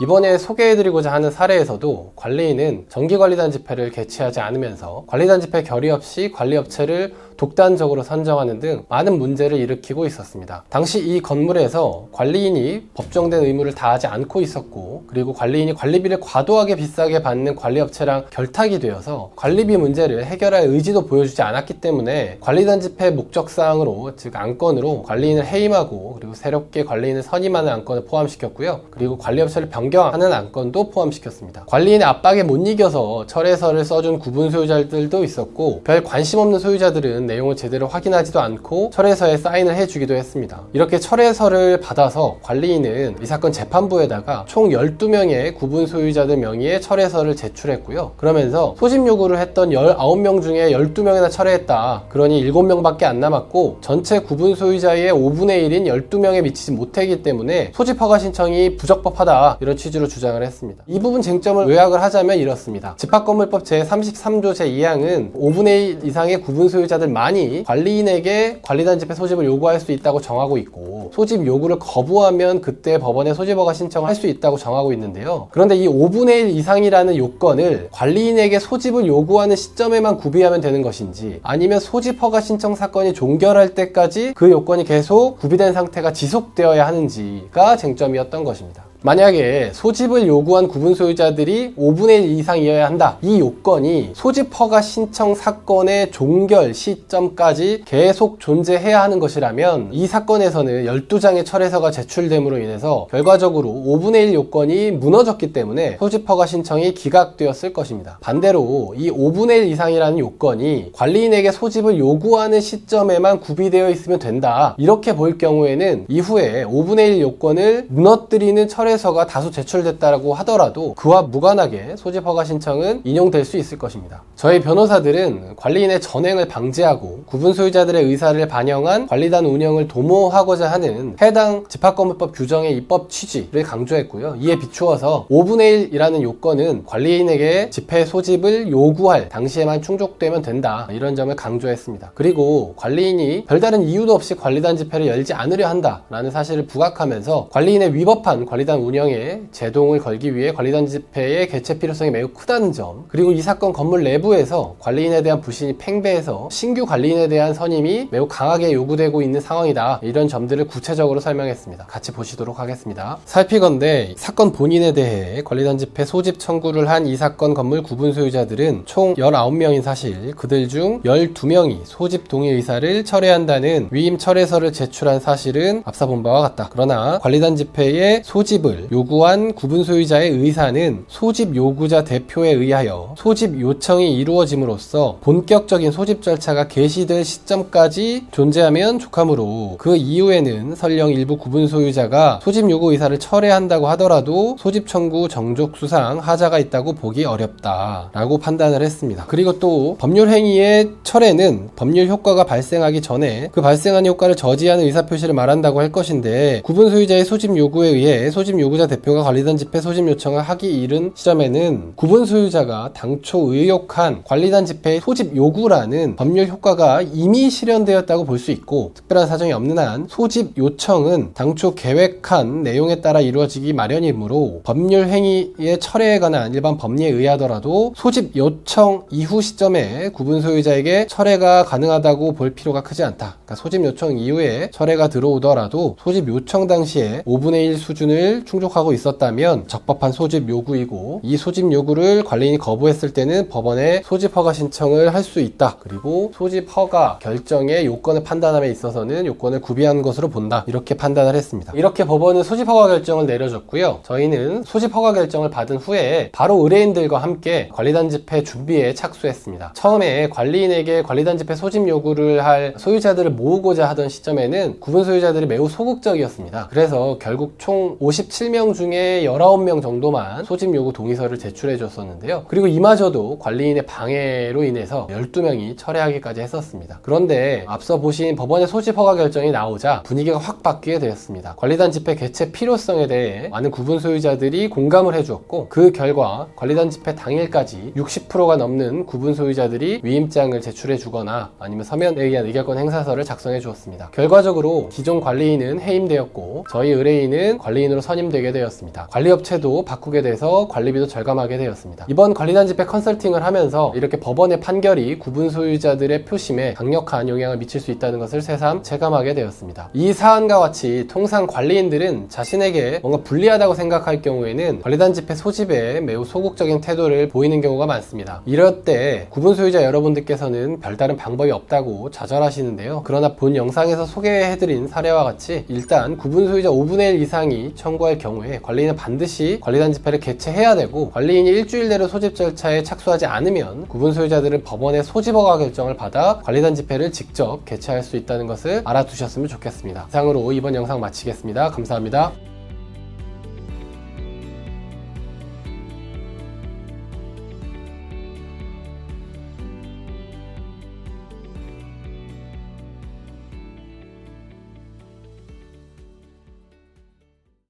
이번에 소개해드리고자 하는 사례에서도 관리인은 정기관리단 집회를 개최하지 않으면서 관리단 집회 결의 없이 관리업체를 독단적으로 선정하는 등 많은 문제를 일으키고 있었습니다. 당시 이 건물에서 관리인이 법정된 의무를 다하지 않고 있었고, 그리고 관리인이 관리비를 과도하게 비싸게 받는 관리업체랑 결탁이 되어서 관리비 문제를 해결할 의지도 보여주지 않았기 때문에 관리단 집회 목적사항으로, 즉 안건으로 관리인을 해임하고 그리고 새롭게 관리인을 선임하는 안건을 포함시켰고요. 그리고 관리업체를 변경하는 안건도 포함시켰습니다. 관리인의 압박에 못 이겨서 철회서를 써준 구분 소유자들도 있었고, 별 관심 없는 소유자들은 내용을 제대로 확인하지도 않고 철회서에 사인을 해주기도 했습니다. 이렇게 철회서를 받아서 관리인은 이 사건 재판부에다가 총 12명의 구분 소유자들 명의의 철회서를 제출했고요. 그러면서 소집 요구를 했던 19명 중에 12명이나 철회했다. 그러니 7명밖에 안 남았고 전체 구분 소유자의 5분의 1인 12명에 미치지 못하기 때문에 소집 허가 신청이 부적법하다, 이런 취지로 주장을 했습니다. 이 부분 쟁점을 요약을 하자면 이렇습니다. 집합건물법 제33조 제2항은 5분의 1 이상의 구분 소유자들 많이 관리인에게 관리단 집회 소집을 요구할 수 있다고 정하고 있고, 소집 요구를 거부하면 그때 법원에 소집허가 신청을 할 수 있다고 정하고 있는데요. 그런데 이 5분의 1 이상이라는 요건을 관리인에게 소집을 요구하는 시점에만 구비하면 되는 것인지, 아니면 소집허가 신청 사건이 종결할 때까지 그 요건이 계속 구비된 상태가 지속되어야 하는지가 쟁점이었던 것입니다. 만약에 소집을 요구한 구분 소유자들이 5분의 1 이상이어야 한다, 이 요건이 소집 허가 신청 사건의 종결 시점까지 계속 존재해야 하는 것이라면 이 사건에서는 12장의 철회서가 제출됨으로 인해서 결과적으로 5분의 1 요건이 무너졌기 때문에 소집 허가 신청이 기각되었을 것입니다. 반대로 이 5분의 1 이상이라는 요건이 관리인에게 소집을 요구하는 시점에만 구비되어 있으면 된다, 이렇게 볼 경우에는 이후에 5분의 1 요건을 무너뜨리는 철회서가 다수 제출됐다고 하더라도 그와 무관하게 소집허가 신청은 인용될 수 있을 것입니다. 저희 변호사들은 관리인의 전횡을 방지하고 구분 소유자들의 의사를 반영한 관리단 운영을 도모하고자 하는 해당 집합건물법 규정의 입법 취지를 강조했고요. 이에 비추어서 5분의 1이라는 요건은 관리인에게 집회 소집을 요구할 당시에만 충족되면 된다, 이런 점을 강조했습니다. 그리고 관리인이 별다른 이유도 없이 관리단 집회를 열지 않으려 한다라는 사실을 부각하면서 관리인의 위법한 관리단 운영에 제동을 걸기 위해 관리단 집회의 개최 필요성이 매우 크다는 점, 그리고 이 사건 건물 내부에서 관리인에 대한 불신이 팽배해서 신규 관리인에 대한 선임이 매우 강하게 요구되고 있는 상황이다, 이런 점들을 구체적으로 설명했습니다. 같이 보시도록 하겠습니다. 살피건대 사건 본인에 대해 관리단 집회 소집 청구를 한 이 사건 건물 구분 소유자들은 총 19명인 사실, 그들 중 12명이 소집 동의 의사를 철회한다는 위임 철회서를 제출한 사실은 앞서 본 바와 같다. 그러나 관리단 집회의 소집을 요구한 구분 소유자의 의사는 소집 요구자 대표에 의하여 소집 요청이 이루어짐으로써 본격적인 소집 절차가 개시될 시점까지 존재하면 족하므로 그 이후에는 설령 일부 구분 소유자가 소집 요구 의사를 철회한다고 하더라도 소집 청구 정족 수상 하자가 있다고 보기 어렵다 라고 판단을 했습니다. 그리고 또 법률 행위의 철회는 법률 효과가 발생하기 전에 그 발생한 효과를 저지하는 의사표시를 말한다고 할 것인데, 구분 소유자의 소집 요구에 의해 소집 요구자 대표가 관리단 집회 소집 요청을 하기 이른 시점에는 구분 소유자가 당초 의혹한 관리단 집회의 소집 요구라는 법률 효과가 이미 실현되었다고 볼 수 있고, 특별한 사정이 없는 한 소집 요청은 당초 계획한 내용에 따라 이루어지기 마련이므로 법률 행위의 철회에 관한 일반 법리에 의하더라도 소집 요청 이후 시점에 구분 소유자에게 철회가 가능하다고 볼 필요가 크지 않다. 그러니까 소집 요청 이후에 철회가 들어오더라도 소집 요청 당시에 5분의 1 수준을 충족하고 있었다면 적법한 소집 요구이고, 이 소집 요구를 관리인이 거부했을 때는 법원에 소집 허가 신청을 할 수 있다. 그리고 소집 허가 결정의 요건을 판단함에 있어서는 요건을 구비한 것으로 본다, 이렇게 판단을 했습니다. 이렇게 법원은 소집 허가 결정을 내려줬고요. 저희는 소집 허가 결정을 받은 후에 바로 의뢰인들과 함께 관리단 집회 준비에 착수했습니다. 처음에 관리인에게 관리단 집회 소집 요구를 할 소유자들을 모으고자 하던 시점에는 구분 소유자들이 매우 소극적이었습니다. 그래서 결국 총 57명 중에 19명 정도만 소집 요구 동의서를 제출해 줬었는데요. 그리고 이마저도 관리인의 방해로 인해서 12명이 철회하기까지 했었습니다. 그런데 앞서 보신 법원의 소집 허가 결정이 나오자 분위기가 확 바뀌게 되었습니다. 관리단 집회 개최 필요성에 대해 많은 구분 소유자들이 공감을 해주었고, 그 결과 관리단 집회 당일까지 60%가 넘는 구분 소유자들이 위임장을 제출해 주거나 아니면 서면에 의한 의결권 행사서를 작성해 주었습니다. 결과적으로 기존 관리인은 해임되었고 저희 의뢰인은 관리인으로 선임 추임되게 되었습니다. 관리업체도 바꾸게 돼서 관리비도 절감하게 되었습니다. 이번 관리단 집회 컨설팅을 하면서 이렇게 법원의 판결이 구분 소유자들의 표심에 강력한 영향을 미칠 수 있다는 것을 새삼 체감하게 되었습니다. 이 사안과 같이 통상 관리인들은 자신에게 뭔가 불리하다고 생각할 경우에는 관리단 집회 소집에 매우 소극적인 태도를 보이는 경우가 많습니다. 이럴 때 구분 소유자 여러분들께서는 별다른 방법이 없다고 좌절하시는데요. 그러나 본 영상에서 소개해드린 사례와 같이 일단 구분 소유자 5분의 1 이상이 청구할 경우에 관리인은 반드시 관리단 집회를 개최해야 되고, 관리인이 일주일 내로 소집 절차에 착수하지 않으면 구분 소유자들은 법원의 소집 허가 결정을 받아 관리단 집회를 직접 개최할 수 있다는 것을 알아두셨으면 좋겠습니다. 이상으로 이번 영상 마치겠습니다. 감사합니다.